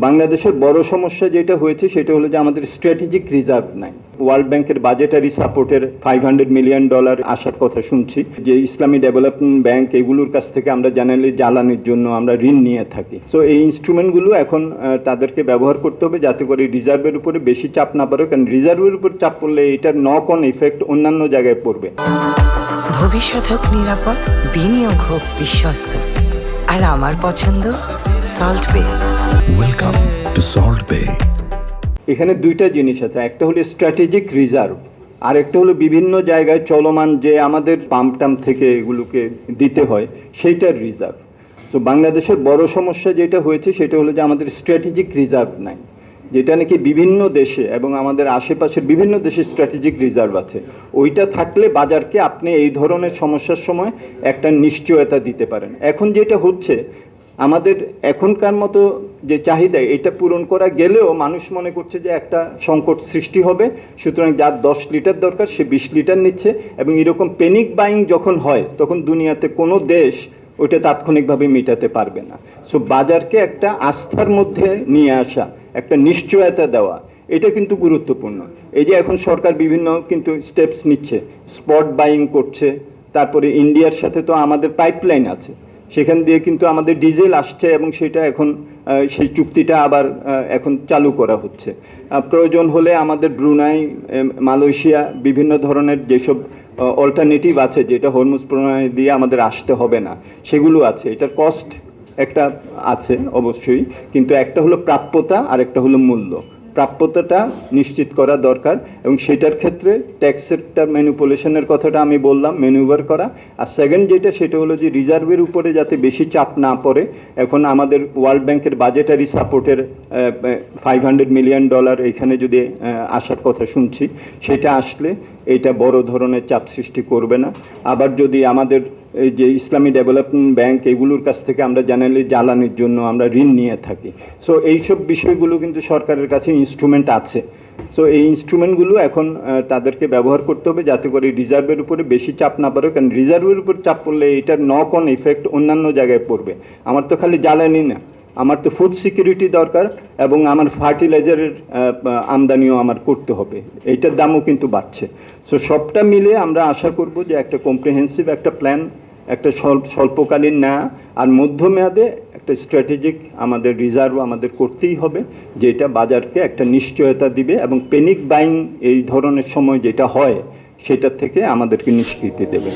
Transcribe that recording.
বাংলাদেশের বড় সমস্যা যেটা হয়েছে সেটা হলো যে আমাদের স্ট্র্যাটেজিক রিজার্ভ নাই। ওয়ার্ল্ড ব্যাংকের বাজেটারি সাপোর্টের $500 মিলিয়ন আসার কথা শুনছি, যে ইসলামী ডেভেলপমেন্ট ব্যাংক এগুলোর কাছ থেকে আমরা জানালি জ্বালানির জন্য আমরা ঋণ নিয়ে থাকি। সো এই ইনস্ট্রুমেন্টগুলো এখন তাদেরকে ব্যবহার করতে হবে যাতে করে রিজার্ভের উপরে বেশি চাপ না পড়ে, কারণ রিজার্ভের উপর চাপ পড়লে এটার নক অন ইফেক্ট অন্যান্য জায়গায় পড়বে। ভবিষ্যৎ হোক নিরাপদ, বিনিয়োগ হোক বিশ্বস্ত, আর আমার পছন্দ সল্ট বে। ওয়েলকাম টু সল্ট বে। এখানে দুইটা জিনিস আছে, একটা হলো স্ট্র্যাটেজিক রিজার্ভ, আর একটা হলো বিভিন্ন জায়গায় চলমান যে আমাদের পাম্প টাম থেকে এগুলোকে দিতে হয় সেইটার রিজার্ভ। তো বাংলাদেশের বড় সমস্যা যেটা হয়েছে সেটা হলো যে আমাদের স্ট্র্যাটেজিক রিজার্ভ নাই, যেটা নাকি বিভিন্ন দেশে এবং আমাদের আশেপাশের বিভিন্ন দেশে স্ট্র্যাটেজিক রিজার্ভ আছে। ওইটা থাকলে বাজারকে আপনি এই ধরনের সমস্যার সময় একটা নিশ্চয়তা দিতে পারেন। এখন যেটা হচ্ছে, আমাদের এখনকার মতো যে চাহিদা এটা পূরণ করা গেলেও মানুষ মনে করছে যে একটা সংকট সৃষ্টি হবে, সুতরাং যার 10 লিটার দরকার সে 20 লিটার নিচ্ছে, এবং এরকম প্যানিক বাইং যখন হয় তখন দুনিয়াতে কোনো দেশ ওইটা তাৎক্ষণিকভাবে মেটাতে পারবে না। সো বাজারকে একটা আস্থার মধ্যে নিয়ে আসা, একটা নিশ্চয়তা দেওয়া, এটা কিন্তু গুরুত্বপূর্ণ। এই যে এখন সরকার বিভিন্ন কিন্তু স্টেপস নিচ্ছে, স্পট বাইং করছে, তারপরে ইন্ডিয়ার সাথে তো আমাদের পাইপলাইন আছে, সেখান দিয়ে কিন্তু আমাদের ডিজেল আসছে এবং সেটা এখন সেই চুক্তিটা আবার এখন চালু করা হচ্ছে। প্রয়োজন হলে আমাদের ব্রুনাই, মালয়েশিয়া বিভিন্ন ধরনের যেসব অল্টারনেটিভ আছে যেটা হরমুজ প্রণালী দিয়ে আমাদের আসতে হবে না, সেগুলো আছে। এটার কস্ট একটা আছে অবশ্যই, কিন্তু একটা হলো প্রাপ্যতা আর একটা হলো মূল্য। প্রাপ্যতাটা নিশ্চিত করা দরকার, এবং সেটার ক্ষেত্রে ট্যাক্সের ম্যানিপুলেশনের কথাটা আমি বললাম, ম্যানুভার করা। আর সেকেন্ড যেটা সেটা হলো যে রিজার্ভের উপরে যাতে বেশি চাপ না পড়ে। এখন আমাদের ওয়ার্ল্ড ব্যাংকের বাজেটারি সাপোর্টের $500 মিলিয়ন এখানে যদি আসার কথা শুনছি, সেটা আসলে এটা বড় ধরনের চাপ সৃষ্টি করবে না। আবার যদি আমাদের এই যে ইসলামী ডেভেলপমেন্ট ব্যাংক এগুলোর কাছ থেকে আমরা জানালি জ্বালানির জন্য আমরা ঋণ নিয়ে থাকি, সো এইসব বিষয়গুলো কিন্তু সরকারের কাছে ইনস্ট্রুমেন্ট আছে। সো এই ইনস্ট্রুমেন্টগুলো এখন তাদেরকে ব্যবহার করতে হবে যাতে করে রিজার্ভের উপরে বেশি চাপ না পড়ে, কারণ রিজার্ভের উপর চাপ পড়লে এটার নক অন ইফেক্ট অন্যান্য জায়গায় পড়বে। আমার তো খালি জ্বালানি না, আমার তো ফুড সিকিউরিটি দরকার, এবং আমার ফার্টিলাইজারের আমদানিও আমার করতে হবে, এইটার দামও কিন্তু বাড়ছে। সো সবটা মিলে আমরা আশা করব যে একটা কম্প্রিহেন্সিভ একটা প্ল্যান, একটা স্বল্পকালীন না আর মধ্যমেয়াদে একটা স্ট্র্যাটেজিক আমাদের রিজার্ভ আমাদের করতেই হবে, যেটা বাজারকে একটা নিশ্চয়তা দিবে এবং প্যানিক বাইং এই ধরনের সময় যেটা হয় সেটার থেকে আমাদেরকে নিষ্কৃতি দেবে।